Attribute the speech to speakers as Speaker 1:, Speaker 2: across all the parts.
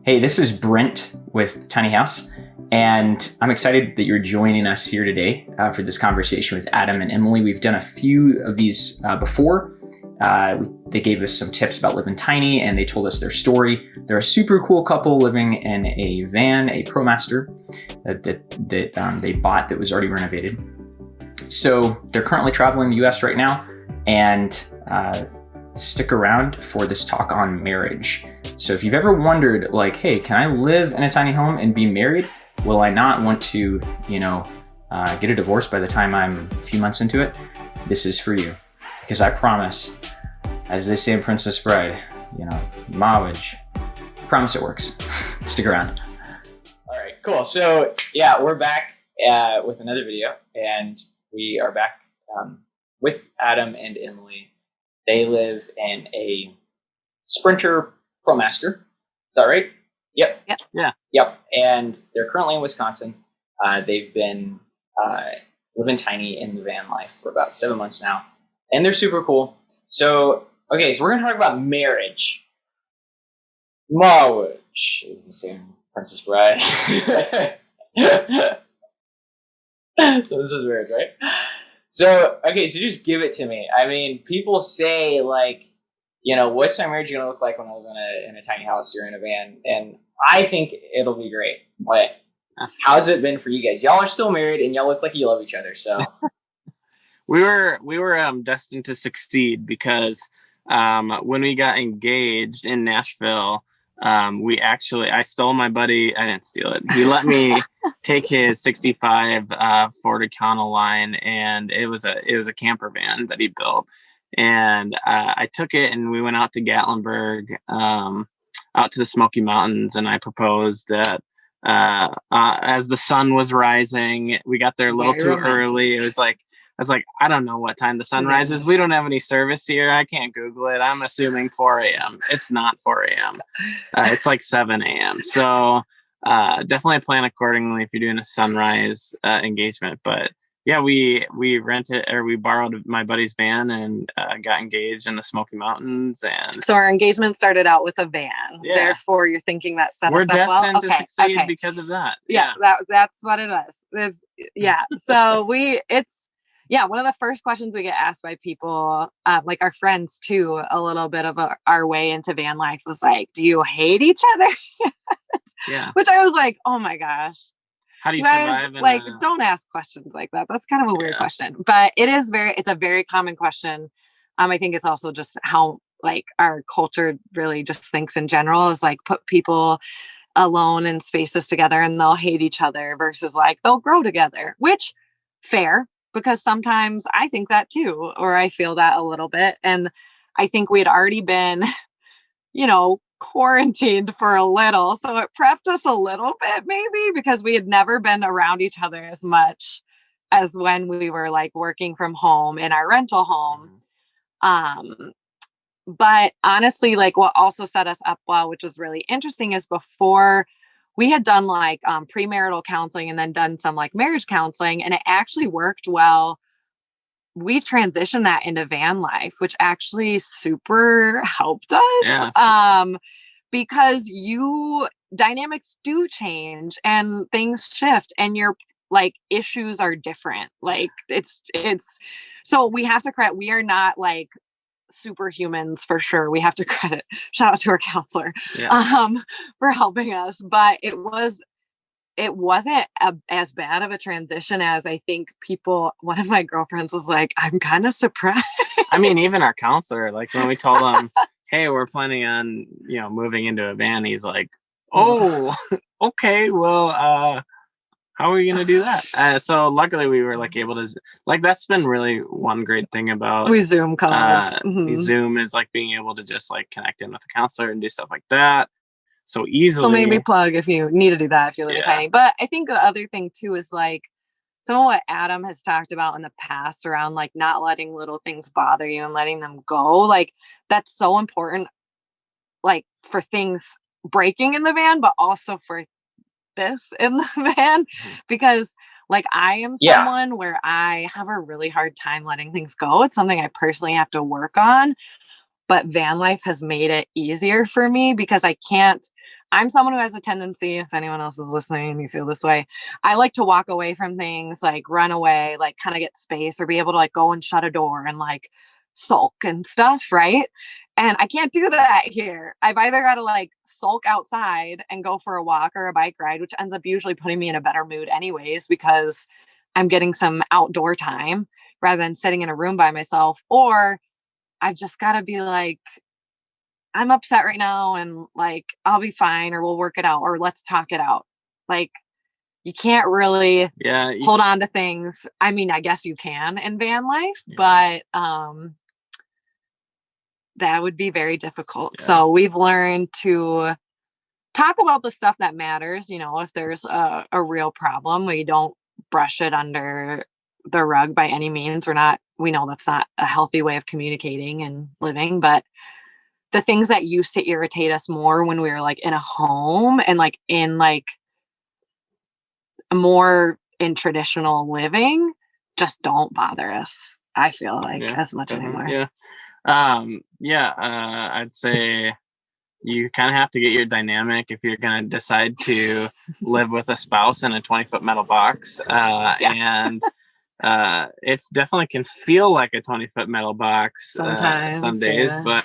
Speaker 1: Hey, this is Brent with Tiny House, and I'm excited that you're joining us here today for this conversation with Adam and Emily. We've done a few of these before. They gave us some tips about living tiny, and they told us their story. They're a super cool couple living in a van, a ProMaster that they bought that was already renovated. So they're currently traveling the U.S. right now, and stick around for this talk on marriage. So if you've ever wondered, like, hey, can I live in a tiny home and be married? Will I not want to, get a divorce by the time I'm a few months into it? This is for you. Because I promise, as they say in Princess Bride, marriage, promise it works. Stick around. All right, cool. So yeah, we're back with another video, and we are back with Adam and Emily. They live in a Sprinter ProMaster. Is that right? Yep.
Speaker 2: Yeah.
Speaker 1: Yep. And they're currently in Wisconsin. They've been living tiny in the van life for about 7 months now, and they're super cool. So, okay, so we're going to talk about marriage. Marriage is the same Princess Bride. So this is marriage, right? So, okay, so just give it to me. I mean, people say, like, what's my marriage going to look like when I live in a tiny house or in a van? And I think it'll be great. But how's it been for you guys? Y'all are still married, and y'all look like you love each other. So
Speaker 2: we were destined to succeed because when we got engaged in Nashville, I stole my buddy. I didn't steal it. He let me take his 65 Ford Econoline, and it was a camper van that he built. And I took it, and we went out to Gatlinburg, out to the Smoky Mountains, and I proposed that as the sun was rising. We got there a little too early. I was like, I don't know what time the sun rises. We don't have any service here. I can't Google it. I'm assuming 4 a.m. It's not 4 a.m. It's like 7 a.m. So definitely plan accordingly if you're doing a sunrise engagement. But yeah, we borrowed my buddy's van and got engaged in the Smoky Mountains. And
Speaker 3: so our engagement started out with a van.
Speaker 2: Yeah.
Speaker 3: Therefore, you're thinking that set
Speaker 2: we're
Speaker 3: us up well.
Speaker 2: destined to succeed because of that.
Speaker 3: Yeah. That's what it is. So one of the first questions we get asked by people, like our friends too, a little bit of our way into van life was like, do you hate each other?
Speaker 2: Yeah.
Speaker 3: Which I was like, oh my gosh.
Speaker 2: How do you survive?
Speaker 3: Don't ask questions like that. That's kind of a weird question, but it's a very common question. I think it's also just how like our culture really just thinks in general is like put people alone in spaces together and they'll hate each other versus like they'll grow together, which fair, because sometimes I think that too, or I feel that a little bit. And I think we had already been, quarantined for a little. So it prepped us a little bit maybe because we had never been around each other as much as when we were like working from home in our rental home. But honestly, like what also set us up well, which was really interesting, is before we had done like premarital counseling and then done some like marriage counseling, and it actually worked well. We transitioned that into van life, which actually super helped us.
Speaker 2: Yeah.
Speaker 3: Because dynamics do change and things shift and your like issues are different. Like it's so we have to credit, we are not like superhumans for sure. We have to credit, shout out to our counselor for helping us, but it wasn't as bad of a transition as I think one of my girlfriends was like, I'm kind of surprised.
Speaker 2: I mean, even our counselor, like when we told him, hey, we're planning on, moving into a van, he's like, oh, okay, well, how are we going to do that? So luckily we were like able to, like, that's been really one great thing about
Speaker 3: we Zoom calls.
Speaker 2: Zoom is like being able to just like connect in with the counselor and do stuff like that so easily.
Speaker 3: So maybe plug if you need to do that if you live in tiny. But I think the other thing too is like some of what Adam has talked about in the past around like not letting little things bother you and letting them go. Like that's so important, like for things breaking in the van, but also for this in the van, because like I am someone where I have a really hard time letting things go. It's something I personally have to work on. But van life has made it easier for me because I'm someone who has a tendency, if anyone else is listening and you feel this way, I like to walk away from things, like run away, like kind of get space, or be able to like go and shut a door and like sulk and stuff, right? And I can't do that here. I've either got to like sulk outside and go for a walk or a bike ride, which ends up usually putting me in a better mood anyways, because I'm getting some outdoor time rather than sitting in a room by myself. Or I've just got to be like, I'm upset right now and like, I'll be fine, or we'll work it out, or let's talk it out. Like, you can't really hold on to things. I mean, I guess you can in van life, but that would be very difficult. Yeah. So we've learned to talk about the stuff that matters. You know, if there's a real problem, we don't brush it under the rug by any means. We know that's not a healthy way of communicating and living, but the things that used to irritate us more when we were like in a home and like in like more in traditional living just don't bother us, I feel like, as much anymore.
Speaker 2: I'd say you kind of have to get your dynamic if you're going to decide to live with a spouse in a 20-foot metal box. And it definitely can feel like a 20-foot metal box sometimes, some days, but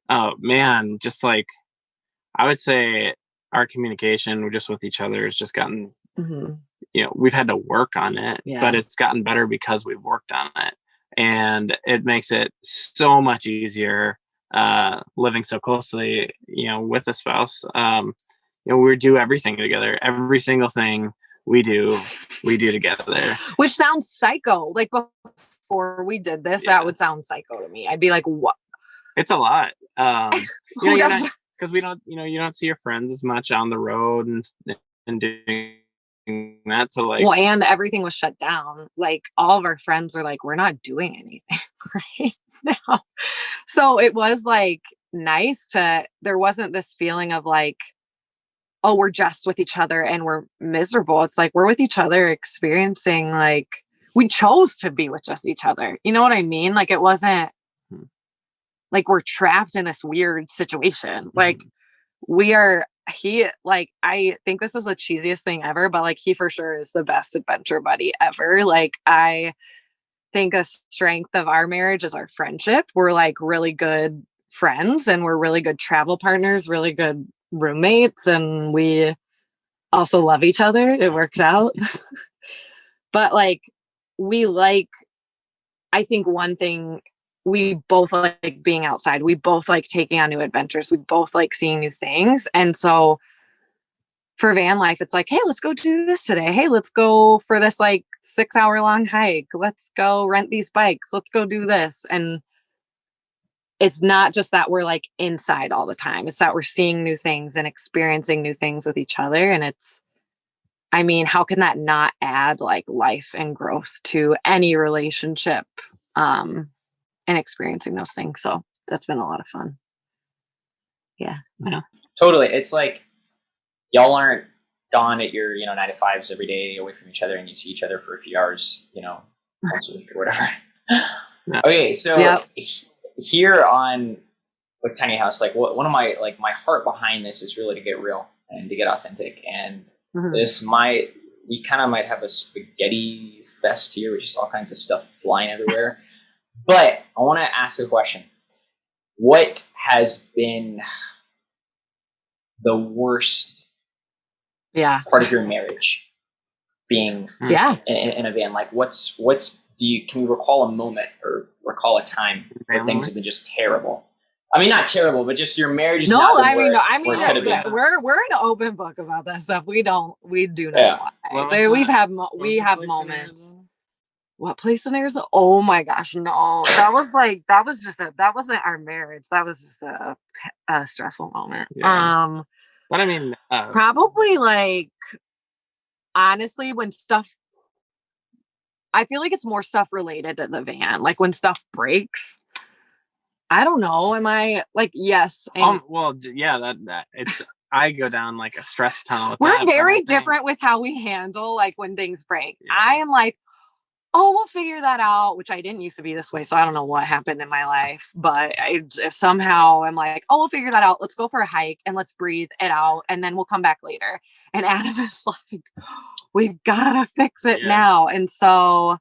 Speaker 2: oh man, just like, I would say our communication just with each other has just gotten, you know, we've had to work on it, but it's gotten better because we've worked on it. And it makes it so much easier living so closely, you know, with a spouse. You know, we do everything together. Every single thing we do together.
Speaker 3: Which sounds psycho. Like before we did this, that would sound psycho to me. I'd be like, what?
Speaker 2: It's a lot. You know, because we don't, you know, you don't see your friends as much on the road and doing that. So like,
Speaker 3: well, and everything was shut down. Like all of our friends were like, we're not doing anything right now. So it was like nice there wasn't this feeling of like, oh, we're just with each other and we're miserable. It's like, we're with each other experiencing, like, we chose to be with just each other. You know what I mean? Like, it wasn't like we're trapped in this weird situation. Like I think this is the cheesiest thing ever, but like he for sure is the best adventure buddy ever. Like I think a strength of our marriage is our friendship. We're like really good friends and we're really good travel partners, really good roommates, and we also love each other. It works out. But like I think one thing, we both like being outside. We both like taking on new adventures. We both like seeing new things. And so for van life, it's like, hey, let's go do this today. Hey, let's go for this like 6-hour long hike. Let's go rent these bikes. Let's go do this. And it's not just that we're like inside all the time. It's that we're seeing new things and experiencing new things with each other. And I mean, how can that not add like life and growth to any relationship? And experiencing those things. So that's been a lot of fun. Yeah.
Speaker 1: Totally. It's like y'all aren't gone at your, 9 to 5s every day away from each other and you see each other for a few hours, once a week or whatever. Okay. So here on with Tiny House, like one of my heart behind this is really to get real and to get authentic. And we kind of might have a spaghetti fest here with just all kinds of stuff flying everywhere. But I want to ask a question. What has been the worst part of your marriage being in a van? Like can you recall a moment or recall a time where things have been just terrible? I mean, not terrible, but just your marriage is not where it could have been.
Speaker 3: We're an open book about that stuff. We do not lie. We have moments. What place in Arizona? Oh my gosh, no. That wasn't our marriage. That was just a stressful moment. Yeah.
Speaker 2: But I mean,
Speaker 3: probably like, honestly, when stuff, I feel like it's more stuff related to the van. Like when stuff breaks, I don't know. Am I like, yes.
Speaker 2: Well, yeah, that it's, I go down like a stress tunnel.
Speaker 3: We're very different with how we handle like when things break. Yeah. I am like, oh, we'll figure that out, which I didn't used to be this way. So I don't know what happened in my life, but somehow I'm like, oh, we'll figure that out. Let's go for a hike and let's breathe it out. And then we'll come back later. And Adam is like, we've got to fix it now. And so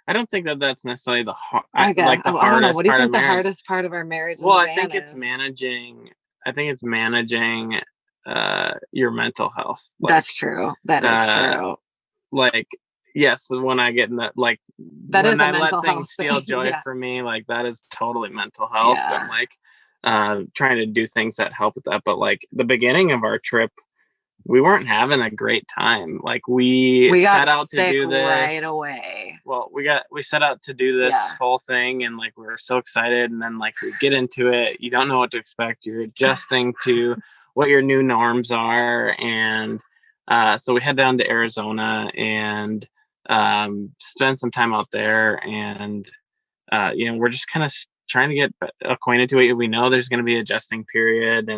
Speaker 2: I don't think that that's necessarily the
Speaker 3: I don't know.
Speaker 2: hardest
Speaker 3: What do you
Speaker 2: part
Speaker 3: think
Speaker 2: of
Speaker 3: the
Speaker 2: marriage.
Speaker 3: hardest part of our marriage?
Speaker 2: Well, I think it's managing. I think it's managing your mental health. Like,
Speaker 3: that's true. That is true.
Speaker 2: Like, yes, when I get in that, like,
Speaker 3: that
Speaker 2: when
Speaker 3: is a
Speaker 2: I
Speaker 3: mental
Speaker 2: let
Speaker 3: health
Speaker 2: things steal joy from me, like, that is totally mental health. And like trying to do things that help with that. But like the beginning of our trip, we weren't having a great time. Like we set out to do this
Speaker 3: right away.
Speaker 2: Well, we set out to do this whole thing, and like we were so excited, and then like we get into it, you don't know what to expect. You're adjusting to what your new norms are, and so we head down to Arizona and spend some time out there, and we're just kind of trying to get acquainted to it. We know there's going to be adjusting period,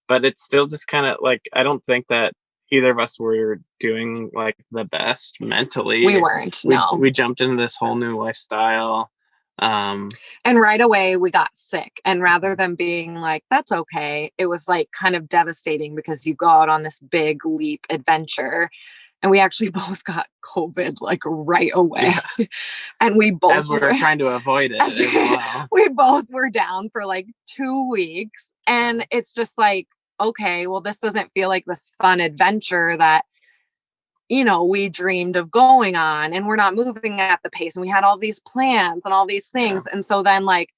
Speaker 2: but it's still just kind of like, I don't think that either of us were doing like the best mentally.
Speaker 3: We weren't. No,
Speaker 2: we jumped into this whole new lifestyle.
Speaker 3: And right away we got sick. And rather than being like, that's okay, it was like kind of devastating because you go out on this big leap adventure. And we actually both got COVID like right away. Yeah. And we both
Speaker 2: as we were trying to avoid it as well.
Speaker 3: We both were down for like 2 weeks. And it's just like, okay, well, this doesn't feel like this fun adventure that, we dreamed of going on, and we're not moving at the pace. And we had all these plans and all these things. Yeah. And so then like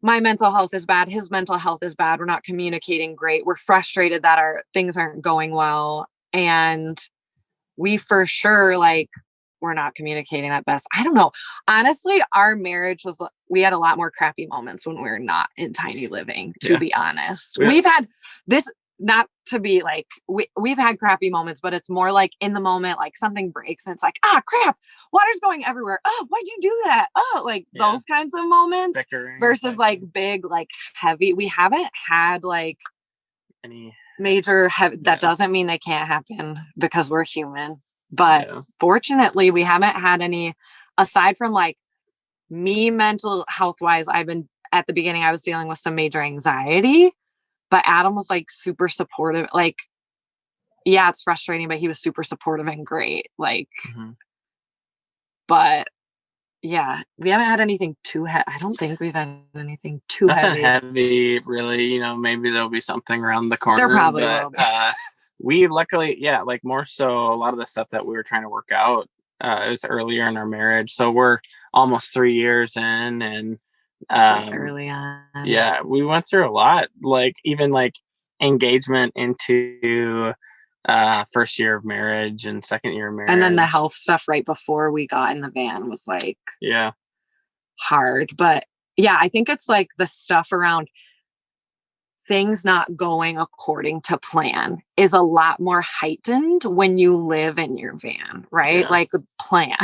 Speaker 3: my mental health is bad. His mental health is bad. We're not communicating great. We're frustrated that our things aren't going well. And we for sure, like, we're not communicating at best. I don't know. Honestly, our marriage we had a lot more crappy moments when we were not in tiny living, to be honest. Yeah. We've had this, not to be like, we've had crappy moments, but it's more like in the moment, like something breaks and it's like, crap, water's going everywhere. Oh, why'd you do that? Oh, like those kinds of moments. Bickering, versus like big, like heavy. We haven't had like
Speaker 2: any
Speaker 3: major that doesn't mean they can't happen because we're human, but fortunately we haven't had any, aside from like me mental health wise. At the beginning I was dealing with some major anxiety, but Adam was like super supportive. Like, yeah, it's frustrating, but he was super supportive and great. Like, but yeah, we haven't had anything too heavy. I don't think we've had anything too
Speaker 2: heavy, really. Maybe there'll be something around the corner.
Speaker 3: There probably will be.
Speaker 2: We luckily, like more so a lot of the stuff that we were trying to work out, it was earlier in our marriage. So we're almost 3 years in, and
Speaker 3: early on.
Speaker 2: Yeah, we went through a lot, like even like engagement into first year of marriage and second year of marriage.
Speaker 3: And then the health stuff right before we got in the van was like hard. But yeah, I think it's like the stuff around things not going according to plan is a lot more heightened when you live in your van, right? Like plan.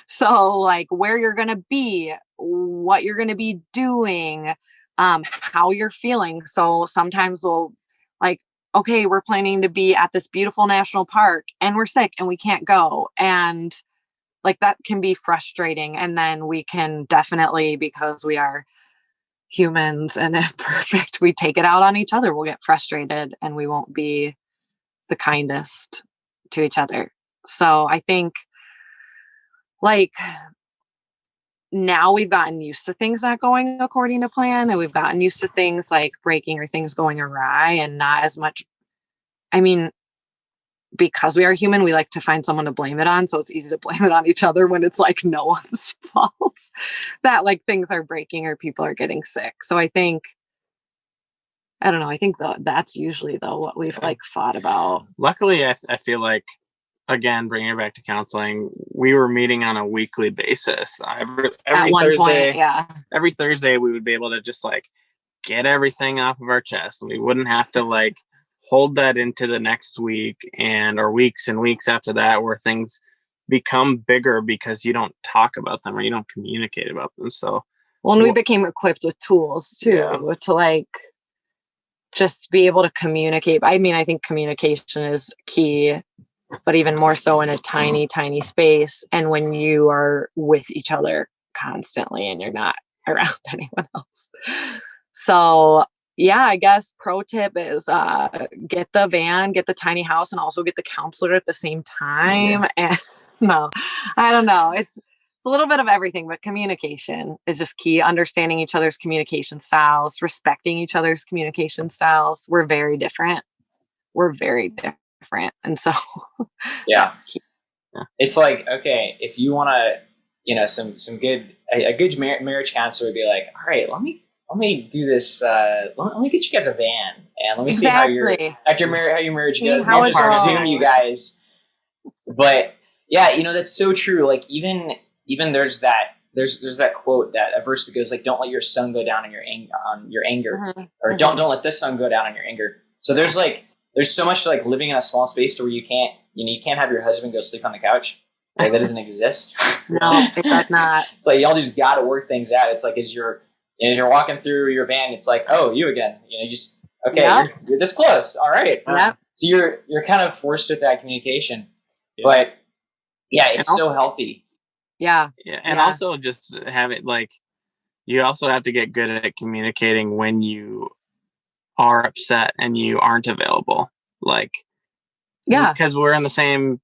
Speaker 3: So like where you're going to be, what you're going to be doing, how you're feeling. So sometimes we'll like, okay, we're planning to be at this beautiful national park and we're sick and we can't go. And like, that can be frustrating. And then we can definitely, because we are humans and imperfect, we take it out on each other. We'll get frustrated and we won't be the kindest to each other. So I think like now we've gotten used to things not going according to plan, and we've gotten used to things like breaking or things going awry, and not as much. I mean, because we are human, we like to find someone to blame it on. So it's easy to blame it on each other when it's like no one's fault that like things are breaking or people are getting sick. So I think, I don't know. I think that's usually though what we've like fought about.
Speaker 2: Luckily, I feel like, again, bringing it back to counseling, we were meeting on a weekly basis. Every Thursday, every Thursday we would be able to just like get everything off of our chest, and we wouldn't have to like hold that into the next week or weeks and weeks after that, where things become bigger because you don't talk about them or you don't communicate about them. So,
Speaker 3: and we became equipped with tools too, to like just be able to communicate. I mean, I think communication is key but even more so in a tiny, tiny space. And when you are with each other constantly and you're not around anyone else. So yeah, I guess pro tip is get the van, get the tiny house, and also get the counselor at the same time. And no, I don't know. It's a little bit of everything, but communication is just key. Understanding each other's communication styles, respecting each other's communication styles. We're very different. We're very different. And so
Speaker 1: Yeah.
Speaker 3: that's key.
Speaker 1: It's like, okay, if you want to, you know, some good, a good marriage counselor would be like, all right, let me do this. Let me get you guys a van, and let me see how your marriage goes.
Speaker 3: How
Speaker 1: And
Speaker 3: it
Speaker 1: just
Speaker 3: goes.
Speaker 1: resume you guys. But yeah, you know, that's so true. Like even there's that quote, that a verse that goes like, "Don't let your sun go down on your anger," or "Don't let the sun go down on your anger." So there's so much like living in a small space to where you can't have your husband go sleep on the couch. Like, that doesn't exist.
Speaker 3: No, it does not.
Speaker 1: It's like y'all just got to work things out. It's like as you're walking through your van, it's like, oh, you again. You know, you just okay, you're this close. All right.
Speaker 3: Yep.
Speaker 1: So you're kind of forced with that communication, but yeah, it's so healthy.
Speaker 3: Yeah.
Speaker 2: And also just have it like, you also have to get good at communicating when you are upset and you aren't available. Like, because we're in the same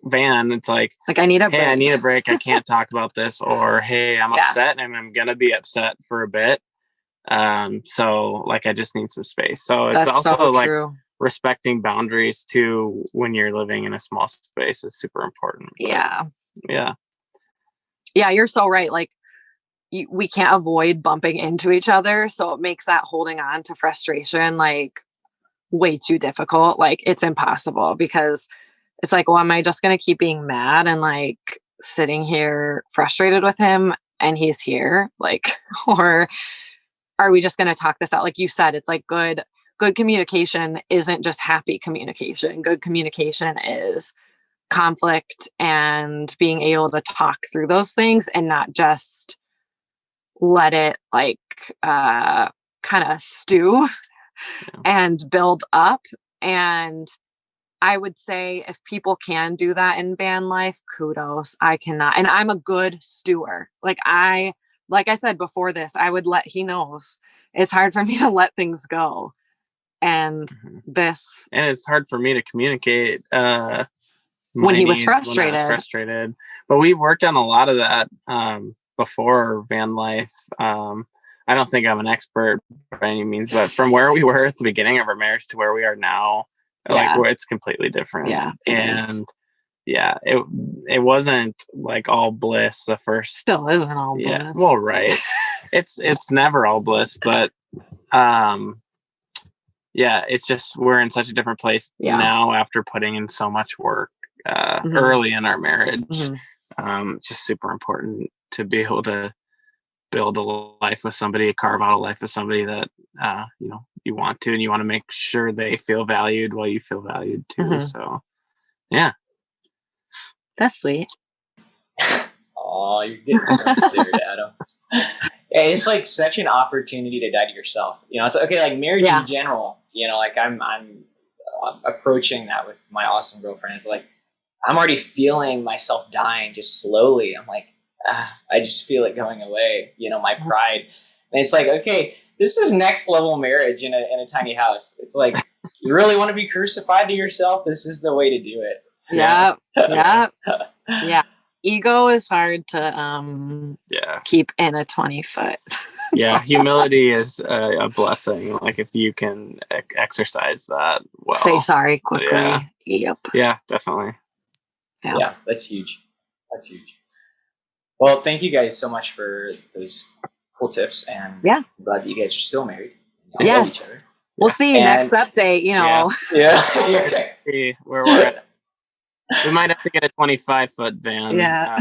Speaker 2: van. It's like
Speaker 3: I need a break.
Speaker 2: Hey, I need a break. I can't talk about this. Or, hey, I'm upset and I'm going to be upset for a bit. So like, I just need some space. So it's also like respecting boundaries too when you're living in a small space is super important.
Speaker 3: Yeah.
Speaker 2: Yeah.
Speaker 3: Yeah, you're so right. Like we can't avoid bumping into each other. So it makes that holding on to frustration like way too difficult. Like it's impossible because it's like, well, am I just going to keep being mad and like sitting here frustrated with him and he's here? Like, or are we just going to talk this out? Like you said, it's like good communication isn't just happy communication. Good communication is conflict and being able to talk through those things and not just let it like kind of stew and build up. And I would say if people can do that in van life, kudos. I cannot. And I'm a good stewer. Like I said before this, he knows it's hard for me to let things go. And and
Speaker 2: it's hard for me to communicate
Speaker 3: when he was frustrated.
Speaker 2: But we worked on a lot of that before van life. I don't think I'm an expert by any means, but from where we were at the beginning of our marriage to where we are now, like it's completely different.
Speaker 3: Yeah.
Speaker 2: It wasn't like all bliss the first.
Speaker 3: Still isn't all bliss.
Speaker 2: Yeah. Well, right. It's never all bliss, but it's just we're in such a different place now after putting in so much work early in our marriage. It's just super important to be able to build a life with somebody, carve out a life with somebody that you want to, and you want to make sure they feel valued while you feel valued too. So yeah,
Speaker 3: that's sweet.
Speaker 1: Oh, you're getting there, Adam. Yeah, it's like such an opportunity to die to yourself. You know, it's okay, like marriage in general. You know, like I'm approaching that with my awesome girlfriend. It's like I'm already feeling myself dying just slowly. I'm like, I just feel it going away. You know, my pride. And it's like, okay, this is next level marriage in a tiny house. It's like you really want to be crucified to yourself. This is the way to do it.
Speaker 3: Yeah. Ego is hard to keep in a 20-foot.
Speaker 2: Yeah, humility is a blessing. Like if you can exercise that well.
Speaker 3: Say sorry quickly.
Speaker 2: Yeah.
Speaker 3: Yep.
Speaker 2: Yeah, definitely.
Speaker 1: Yeah, that's huge. That's huge. Well, thank you guys so much for those cool tips, and I'm glad that you guys are still married.
Speaker 3: Yes. Love each other. We'll see you next update, you know.
Speaker 1: Yeah.
Speaker 2: See where we're at. We might have to get a 25-foot van.
Speaker 1: Yeah.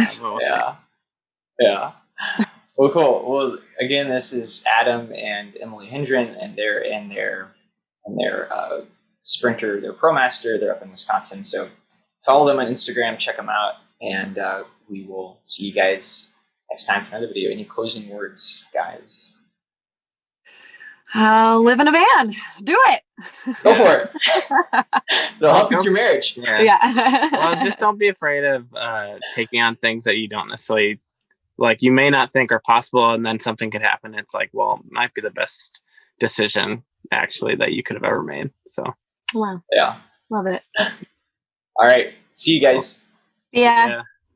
Speaker 1: Well, cool. Well, again, this is Adam and Emily Hendren, and they're in their Sprinter, their ProMaster. They're up in Wisconsin. So follow them on Instagram, check them out, and we will see you guys next time for another video. Any closing words, guys?
Speaker 3: Live in a van. Do it.
Speaker 1: Go for it. It'll help with your marriage.
Speaker 3: Yeah.
Speaker 2: Well, just don't be afraid of taking on things that you don't necessarily like. You may not think are possible, and then something could happen. It's like, well, it might be the best decision actually that you could have ever made. So
Speaker 3: Wow.
Speaker 1: Yeah.
Speaker 3: Love it.
Speaker 1: All right. See you guys.
Speaker 3: Yeah.
Speaker 2: yeah.